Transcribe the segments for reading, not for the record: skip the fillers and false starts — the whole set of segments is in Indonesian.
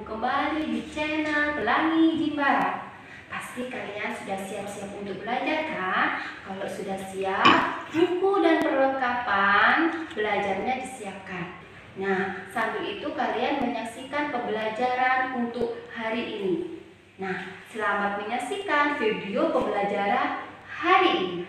kembali di channel Pelangi Jimbaran. Pasti kalian sudah siap-siap untuk belajar kan? Kalau sudah siap, buku dan perlengkapan belajarnya disiapkan. Nah, sambil itu kalian menyaksikan pembelajaran untuk hari ini. Nah, selamat menyaksikan video pembelajaran hari ini.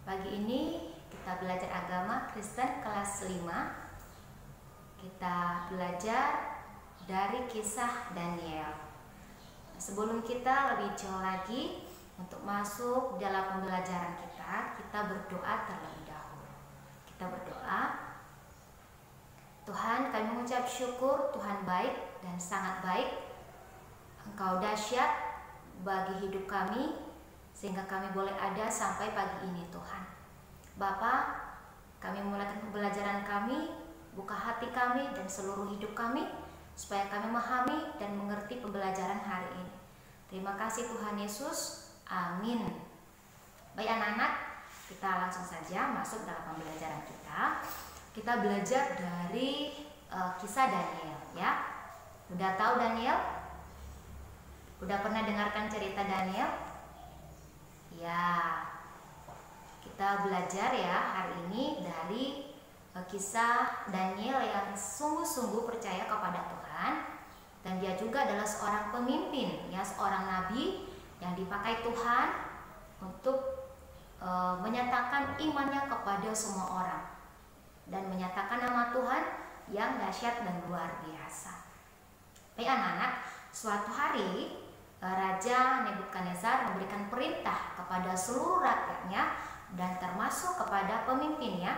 Pagi ini kita belajar agama Kristen kelas 5. Kita belajar dari kisah Daniel. Sebelum kita lebih jauh lagi untuk masuk dalam pembelajaran kita berdoa terlebih dahulu. Kita berdoa. Tuhan, kami mengucap syukur, Tuhan baik dan sangat baik. Engkau dahsyat bagi hidup kami, sehingga kami boleh ada sampai pagi ini Tuhan. Bapa, kami memulaikan pembelajaran kami, buka hati kami dan seluruh hidup kami, supaya kami memahami dan mengerti pembelajaran hari ini. Terima kasih Tuhan Yesus, amin. Baik anak-anak, kita langsung saja masuk dalam pembelajaran kita. Kita belajar dari kisah Daniel ya. Udah tahu Daniel? Udah pernah dengarkan cerita Daniel? Ya, kita belajar ya hari ini dari kisah Daniel yang sungguh-sungguh percaya kepada Tuhan, dan dia juga adalah seorang pemimpin ya, seorang nabi yang dipakai Tuhan untuk menyatakan imannya kepada semua orang dan menyatakan nama Tuhan yang dahsyat dan luar biasa. Baik anak-anak, suatu hari Raja Nebukadnezar memberikan perintah kepada seluruh rakyatnya dan termasuk kepada pemimpinnya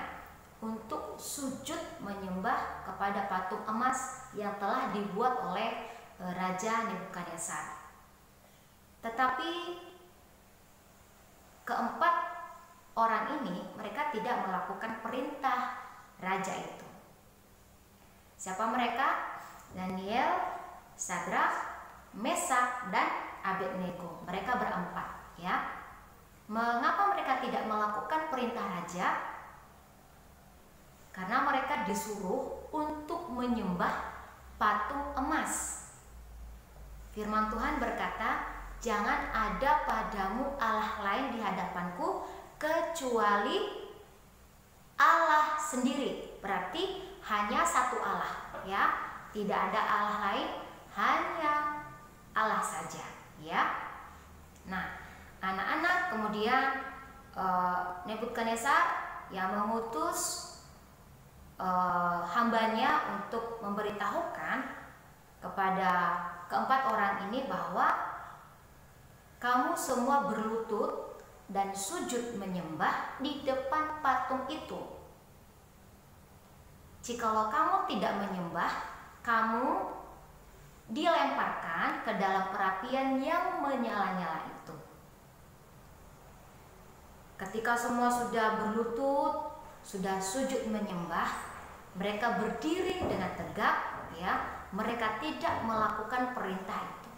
untuk sujud menyembah kepada patung emas yang telah dibuat oleh Raja Nebukadnezar. Tetapi keempat orang ini mereka tidak melakukan perintah raja itu. Siapa mereka? Daniel, Sadrak, Mesak dan Abednego. Mereka berempat ya. Mengapa mereka tidak melakukan perintah raja? Karena mereka disuruh untuk menyembah patung emas. Firman Tuhan berkata, jangan ada padamu Allah lain di hadapanku kecuali Allah sendiri. Berarti hanya satu Allah, ya. Tidak ada Allah lain, hanya Allah saja, ya. Nah, anak-anak kemudian Nebukadnezar yang mengutus hambanya untuk memberitahukan kepada keempat orang ini bahwa kamu semua berlutut dan sujud menyembah di depan patung itu. Jikalau kamu tidak menyembah, kamu dilemparkan ke dalam perapian yang menyala-nyala itu. Ketika semua sudah berlutut, sudah sujud menyembah, mereka berdiri dengan tegak, ya. Mereka tidak melakukan perintah itu.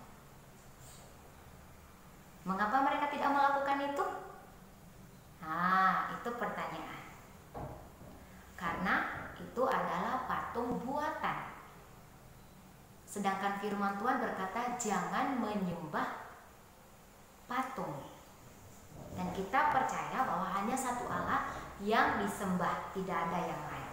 Mengapa mereka tidak melakukan itu? Nah, itu pertanyaan. Karena itu adalah patung buatan. Sedangkan firman Tuhan berkata jangan menyembah patung. Dan kita percaya bahwa hanya satu Allah yang disembah, tidak ada yang lain.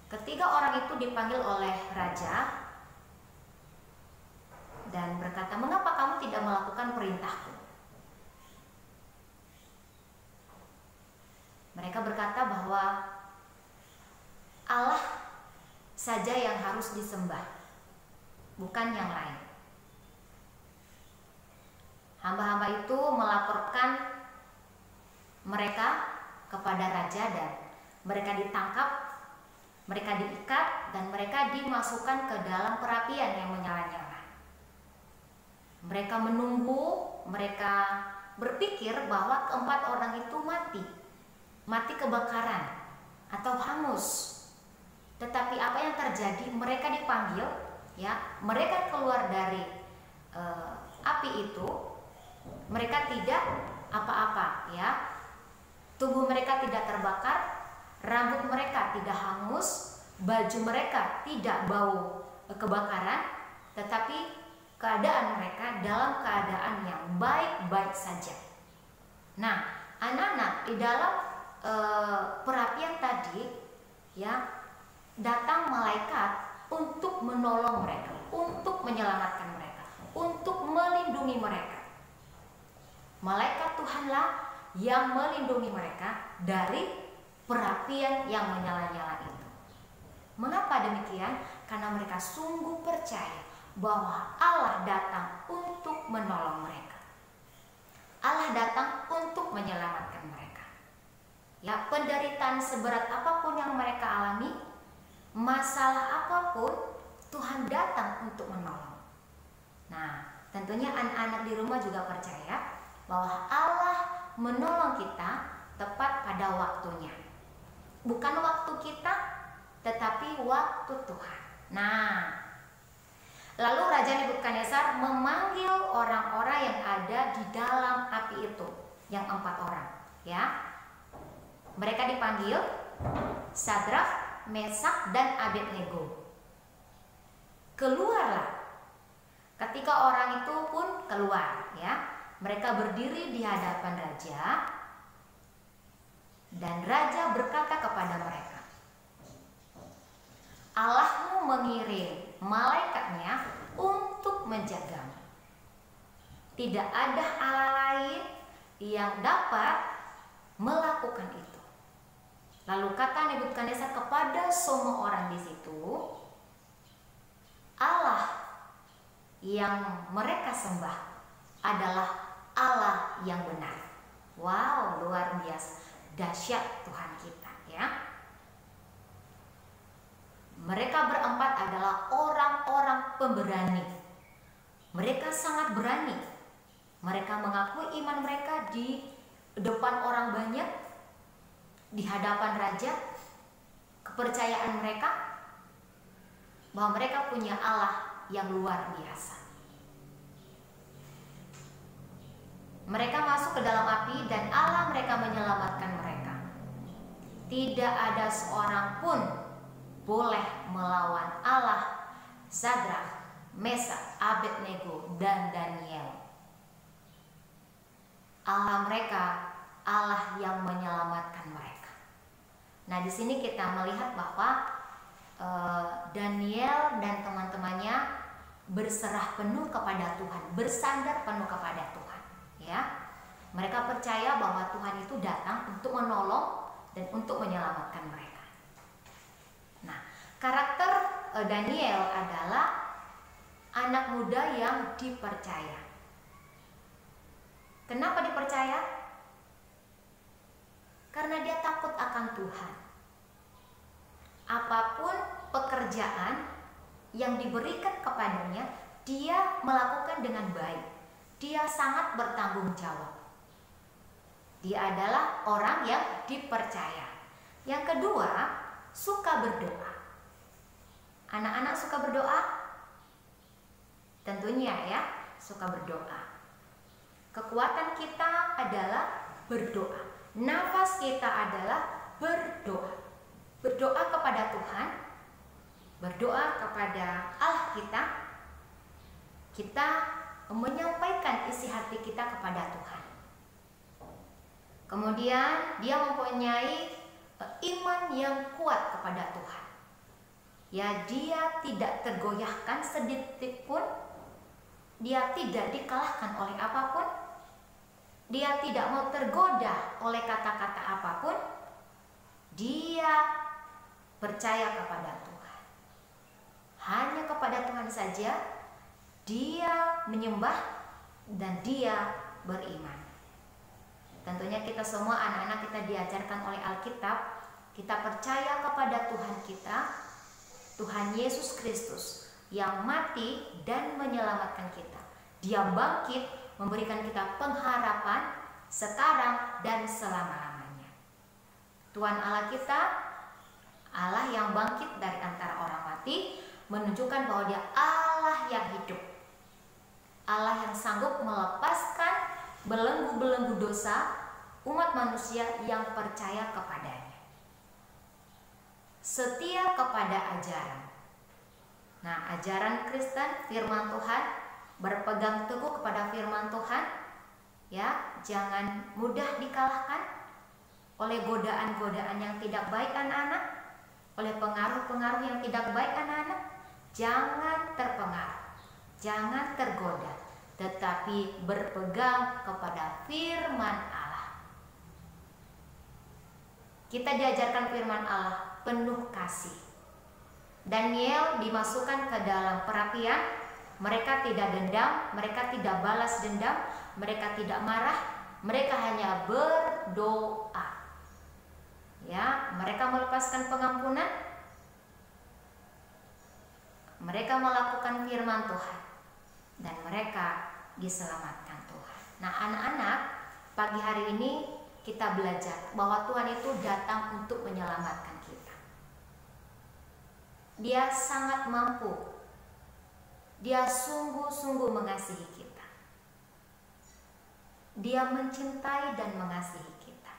Ketika orang itu dipanggil oleh raja dan berkata, mengapa kamu tidak melakukan perintahku? Mereka berkata bahwa Allah saja yang harus disembah, bukan yang lain. Hamba-hamba itu melaporkan mereka kepada raja dan mereka ditangkap, mereka diikat dan mereka dimasukkan ke dalam perapian yang menyala-nyala. Mereka menunggu, mereka berpikir bahwa keempat orang itu mati kebakaran atau hangus. Tetapi apa yang terjadi? Mereka dipanggil, ya, mereka keluar dari api itu, mereka tidak apa-apa, ya. Tubuh mereka tidak terbakar, rambut mereka tidak hangus, baju mereka tidak bau kebakaran, tetapi keadaan mereka dalam keadaan yang baik-baik saja. Nah, anak-anak, di dalam perapian tadi, ya, datang malaikat untuk menolong mereka, untuk menyelamatkan mereka, untuk melindungi mereka. Malaikat Tuhanlah yang melindungi mereka dari perapian yang menyala-nyala itu. Mengapa demikian? Karena mereka sungguh percaya bahwa Allah datang untuk menolong mereka. Allah datang untuk menyelamatkan mereka. Ya, penderitaan seberat apapun yang mereka alami, masalah apapun, Tuhan datang untuk menolong. Nah, tentunya anak-anak di rumah juga percaya bahwa Allah menolong kita tepat pada waktunya. Bukan waktu kita, tetapi waktu Tuhan. Nah, lalu Raja Nebukadnezar memanggil orang-orang yang ada di dalam api itu, yang 4 orang, ya. Mereka dipanggil Sadrak, Mesak, dan Abednego. Keluarlah. Ketika orang itu pun keluar, ya. Mereka berdiri di hadapan raja, dan raja berkata kepada mereka, Allahmu mengirim malaikatnya untuk menjagamu. Tidak ada Allah lain yang dapat melakukan itu. Lalu kata Nebukadnezar kepada semua orang di situ, Allah yang mereka sembah adalah Allah yang benar. Wow, luar biasa, dahsyat Tuhan kita, ya. Mereka berempat adalah orang-orang pemberani. Mereka sangat berani. Mereka mengakui iman mereka di depan orang banyak, di hadapan raja. Kepercayaan mereka bahwa mereka punya Allah yang luar biasa. Mereka masuk ke dalam api dan Allah mereka menyelamatkan mereka. Tidak ada seorang pun boleh melawan Allah Sadrak, Mesak, Abednego, dan Daniel. Allah mereka, Allah yang menyelamatkan mereka. Nah, di sini kita melihat bahwa Daniel dan teman-temannya berserah penuh kepada Tuhan, bersandar penuh kepada Tuhan. Ya, mereka percaya bahwa Tuhan itu datang untuk menolong dan untuk menyelamatkan mereka. Nah, karakter Daniel adalah anak muda yang dipercaya. Kenapa dipercaya? Karena dia takut akan Tuhan. Apapun pekerjaan yang diberikan kepadanya, dia melakukan dengan baik. Dia sangat bertanggung jawab. Dia adalah orang yang dipercaya. Yang kedua, suka berdoa. Anak-anak suka berdoa? Tentunya ya, suka berdoa. Kekuatan kita adalah berdoa. Nafas kita adalah berdoa. Berdoa kepada Tuhan, berdoa kepada Allah kita. Kita menyampaikan isi hati kita kepada Tuhan. Kemudian dia mempunyai iman yang kuat kepada Tuhan. Ya, dia tidak tergoyahkan sedikit pun. Dia tidak dikalahkan oleh apapun. Dia tidak mau tergoda oleh kata-kata apapun. Dia percaya kepada Tuhan. Hanya kepada Tuhan saja dia menyembah dan dia beriman. Tentunya kita semua anak-anak kita diajarkan oleh Alkitab. Kita percaya kepada Tuhan kita, Tuhan Yesus Kristus yang mati dan menyelamatkan kita. Dia bangkit memberikan kita pengharapan sekarang dan selama-lamanya. Tuhan Allah kita, Allah yang bangkit dari antara orang mati, menunjukkan bahwa dia Allah yang hidup. Allah yang sanggup melepaskan belenggu-belenggu dosa umat manusia yang percaya kepadanya. Setia kepada ajaran. Nah, ajaran Kristen, firman Tuhan, berpegang teguh kepada firman Tuhan, ya, jangan mudah dikalahkan oleh godaan-godaan yang tidak baik anak-anak, oleh pengaruh-pengaruh yang tidak baik anak-anak. Jangan terpengaruh, jangan tergoda, tetapi berpegang kepada firman Allah. Kita diajarkan firman Allah penuh kasih. Daniel dimasukkan ke dalam perapian. Mereka tidak dendam, mereka tidak balas dendam, mereka tidak marah, mereka hanya berdoa. Ya, mereka melepaskan pengampunan. Mereka melakukan firman Tuhan dan mereka diselamatkan Tuhan. Nah, anak-anak, pagi hari ini kita belajar bahwa Tuhan itu datang untuk menyelamatkan kita. Dia sangat mampu. Dia sungguh-sungguh mengasihi kita. Dia mencintai dan mengasihi kita.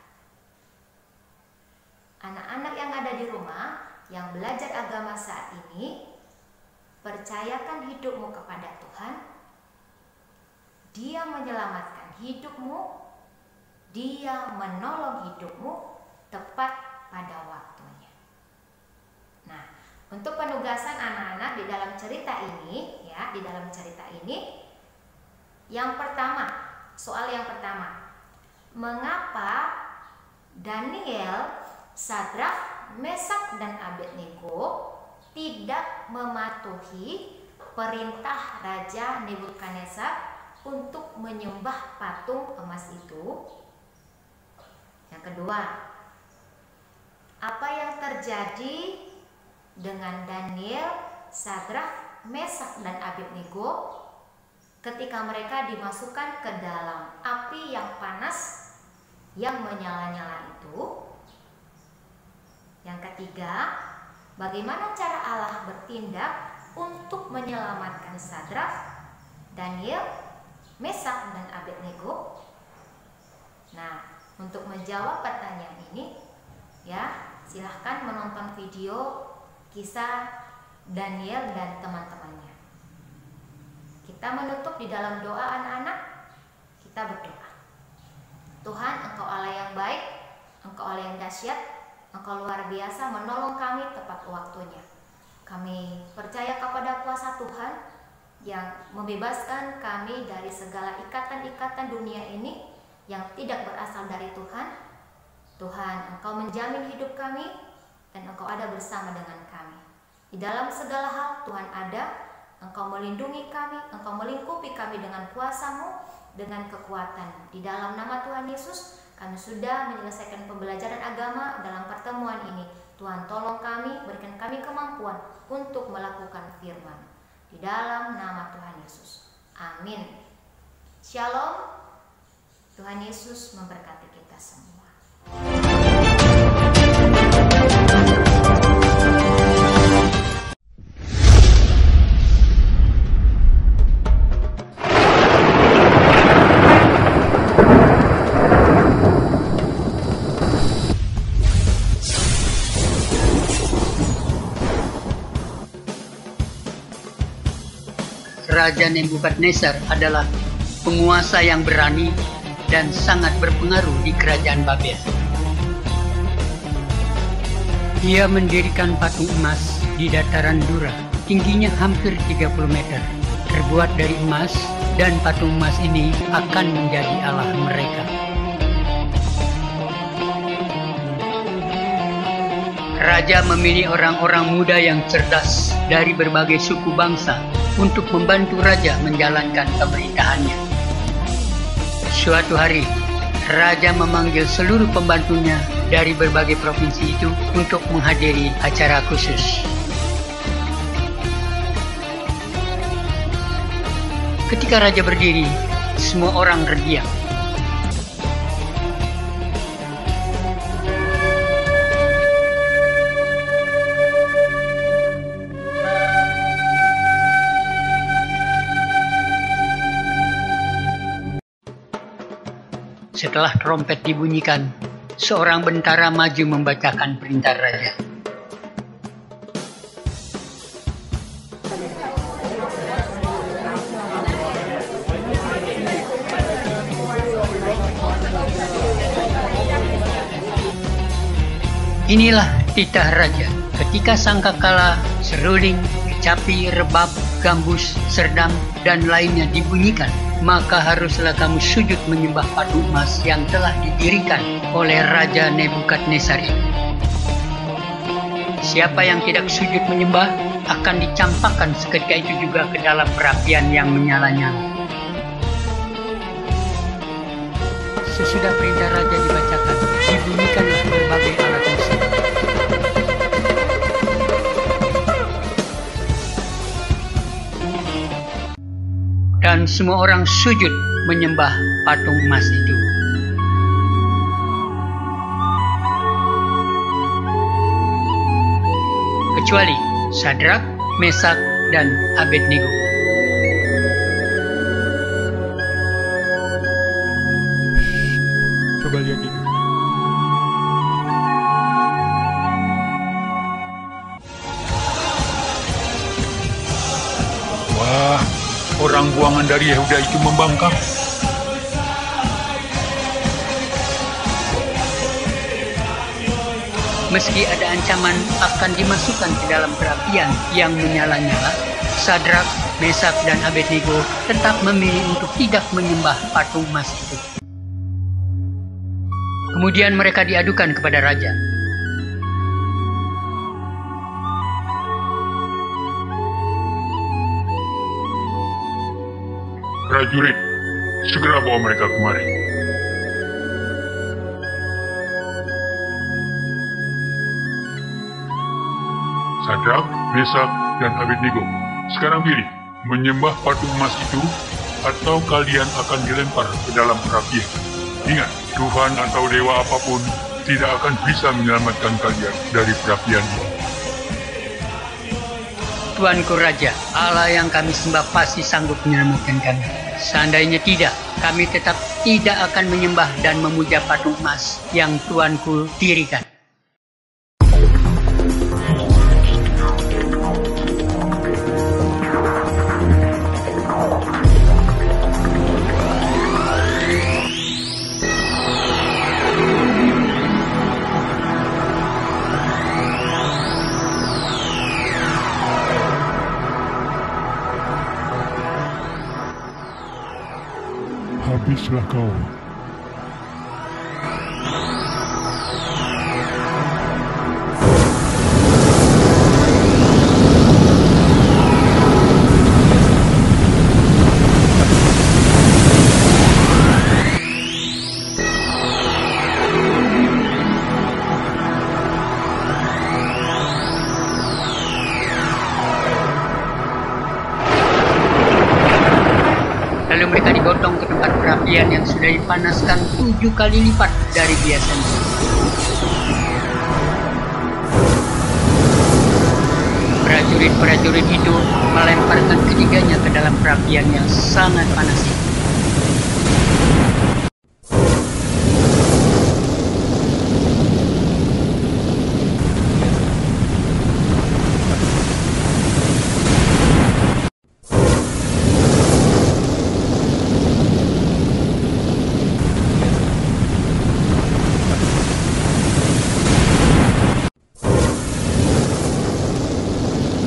Anak-anak yang ada di rumah, yang belajar agama saat ini, percayakan hidupmu kepada Tuhan. Dia menyelamatkan hidupmu. Dia menolong hidupmu tepat pada waktunya. Nah, untuk penugasan anak-anak di dalam cerita ini, ya, di dalam cerita ini, yang pertama, soal yang pertama, mengapa Daniel, Sadrak, Mesak, dan Abednego tidak mematuhi perintah Raja Nebukadnezar untuk menyembah patung emas itu? Yang kedua, apa yang terjadi dengan Daniel, Sadrak, Mesak, dan Abednego ketika mereka dimasukkan ke dalam api yang panas yang menyala-nyala itu? Yang ketiga, bagaimana cara Allah bertindak untuk menyelamatkan Sadrak, Daniel, Mesak, dan Abednego? untuk menjawab pertanyaan ini, ya, silahkan menonton video kisah Daniel dan teman-temannya. Kita menutup di dalam doa anak-anak. Kita berdoa. Tuhan, Engkau Allah yang baik, Engkau Allah yang dahsyat, Engkau luar biasa menolong kami tepat waktunya. Kami percaya kepada kuasa Tuhan yang membebaskan kami dari segala ikatan-ikatan dunia ini yang tidak berasal dari Tuhan. Tuhan, Engkau menjamin hidup kami dan Engkau ada bersama dengan kami. Di dalam segala hal Tuhan ada, Engkau melindungi kami, Engkau melingkupi kami dengan kuasa-Mu, dengan kekuatan. Di dalam nama Tuhan Yesus, kami sudah menyelesaikan pembelajaran agama dalam pertemuan ini. Tuhan tolong kami, berikan kami kemampuan untuk melakukan firman. Di dalam nama Tuhan Yesus. Amin. Shalom. Tuhan Yesus memberkati kita semua. Raja Nebukadnezar adalah penguasa yang berani dan sangat berpengaruh di kerajaan Babel. Ia mendirikan patung emas di dataran Dura, tingginya hampir 30 meter, terbuat dari emas, dan patung emas ini akan menjadi Allah mereka. Raja memilih orang-orang muda yang cerdas dari berbagai suku bangsa untuk membantu raja menjalankan pemerintahannya. Suatu hari, raja memanggil seluruh pembantunya dari berbagai provinsi itu untuk menghadiri acara khusus. Ketika raja berdiri, semua orang terdiam. Setelah trompet dibunyikan, seorang bentara maju membacakan perintah raja. Inilah titah raja. Ketika sangkakala, seruling, kecapi, rebab, gambus, serdam, dan lainnya dibunyikan, maka haruslah kamu sujud menyembah patung emas yang telah didirikan oleh Raja Nebukadnezar itu. Siapa yang tidak sujud menyembah akan dicampakkan seketika itu juga ke dalam perapian yang menyala-nyala. Sesudah perintah raja dibacakan, dibunyikanlah berbagai alat musik. Dan semua orang sujud menyembah patung emas itu. Kecuali Sadrak, Mesak, dan Abednego. Coba lihat ini. Wah, orang buangan dari Yehuda itu membangkang. Meski ada ancaman akan dimasukkan ke dalam perapian yang menyala-nyala, Sadrak, Mesak, dan Abednego tetap memilih untuk tidak menyembah patung emas itu. Kemudian mereka diadukan kepada raja. Prajurit, segera bawa mereka kemari. Sadrak, Mesak, dan Abednego, sekarang pilih, menyembah patung emas itu, atau kalian akan dilempar ke dalam perapian. Ingat, Tuhan atau dewa apapun tidak akan bisa menyelamatkan kalian dari perapian ini. Tuanku Raja, Allah yang kami sembah pasti sanggup menyelamatkan kami. Seandainya tidak, kami tetap tidak akan menyembah dan memuja patung emas yang Tuanku dirikan. Habislah kau. Lalu mereka digotong ke tempat perapian yang sudah dipanaskan 7 kali lipat dari biasanya. Prajurit-prajurit itu melemparkan ketiganya ke dalam perapian yang sangat panas itu.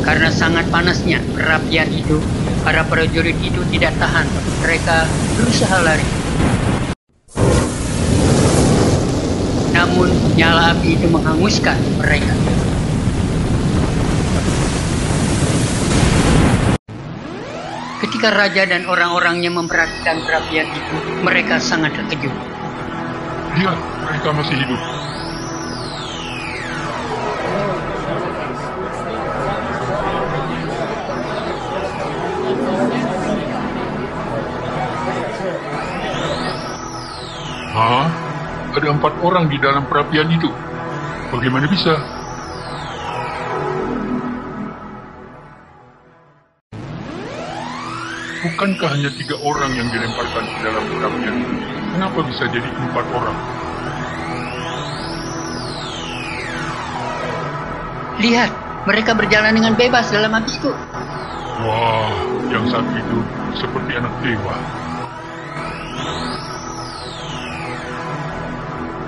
Karena sangat panasnya perapian itu, para prajurit itu tidak tahan. Mereka berusaha lari. Namun nyala api itu menghanguskan mereka. Ketika raja dan orang-orangnya memperhatikan perapian itu, mereka sangat terkejut. Lihat, mereka masih hidup. Hah? Ada 4 orang di dalam perapian itu. Bagaimana bisa? Bukankah hanya 3 orang yang dilemparkan ke dalam perapian itu? Kenapa bisa jadi 4 orang? Lihat, mereka berjalan dengan bebas dalam api itu. Wah, yang satu itu seperti anak dewa.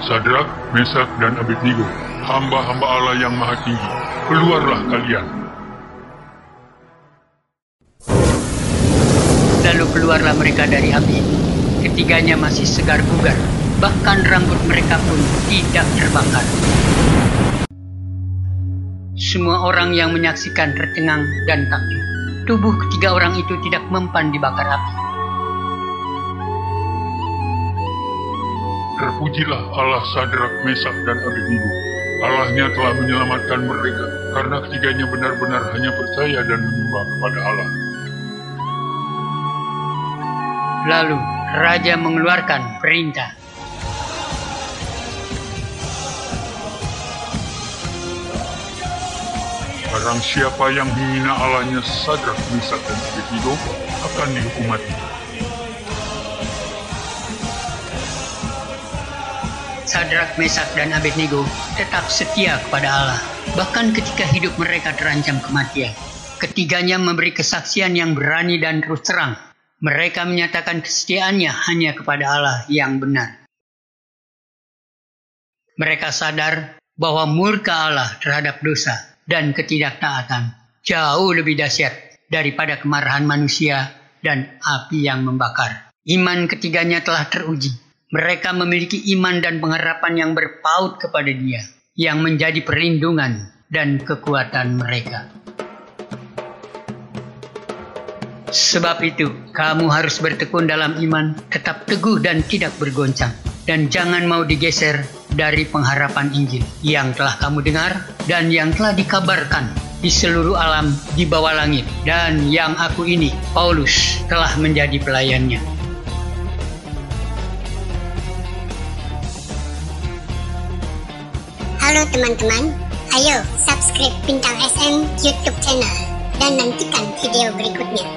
Sadrak, Mesak, dan Abednego, hamba-hamba Allah yang maha tinggi, keluarlah kalian. Lalu keluarlah mereka dari api itu. Ketiganya masih segar bugar, bahkan rambut mereka pun tidak terbakar. Semua orang yang menyaksikan tercengang dan takjub. Tubuh ketiga orang itu tidak mempan dibakar api. Terpujilah Allah Sadrak, Mesak, dan Abednego. Allahnya telah menyelamatkan mereka, karena ketiganya benar-benar hanya percaya dan menyembah kepada Allah. Lalu raja mengeluarkan perintah. Barang siapa yang menghina Allahnya Sadrak, Mesak, dan Abednego akan dihukum mati. Sadrak, Mesak, dan Abednego tetap setia kepada Allah, bahkan ketika hidup mereka terancam kematian. Ketiganya memberi kesaksian yang berani dan terus terang. Mereka menyatakan kesetiaannya hanya kepada Allah yang benar. Mereka sadar bahwa murka Allah terhadap dosa dan ketidaktaatan jauh lebih dahsyat daripada kemarahan manusia dan api yang membakar. Iman ketiganya telah teruji. Mereka memiliki iman dan pengharapan yang berpaut kepada Dia, yang menjadi perlindungan dan kekuatan mereka. Sebab itu, kamu harus bertekun dalam iman, tetap teguh dan tidak bergoncang, dan jangan mau digeser dari pengharapan Injil yang telah kamu dengar dan yang telah dikabarkan di seluruh alam di bawah langit, dan yang aku ini, Paulus, telah menjadi pelayannya. Halo teman-teman, ayo subscribe Bintang SM YouTube channel dan nantikan video berikutnya.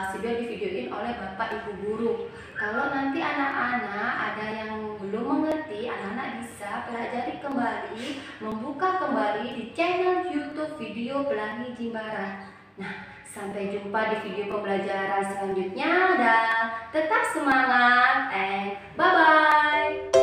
sudah divideoin oleh Bapak Ibu guru. Kalau nanti anak-anak ada yang belum mengerti, anak-anak bisa pelajari kembali, membuka kembali di channel YouTube Video Pelangi Jimbaran. Nah, sampai jumpa di video pembelajaran selanjutnya dan tetap semangat and bye-bye.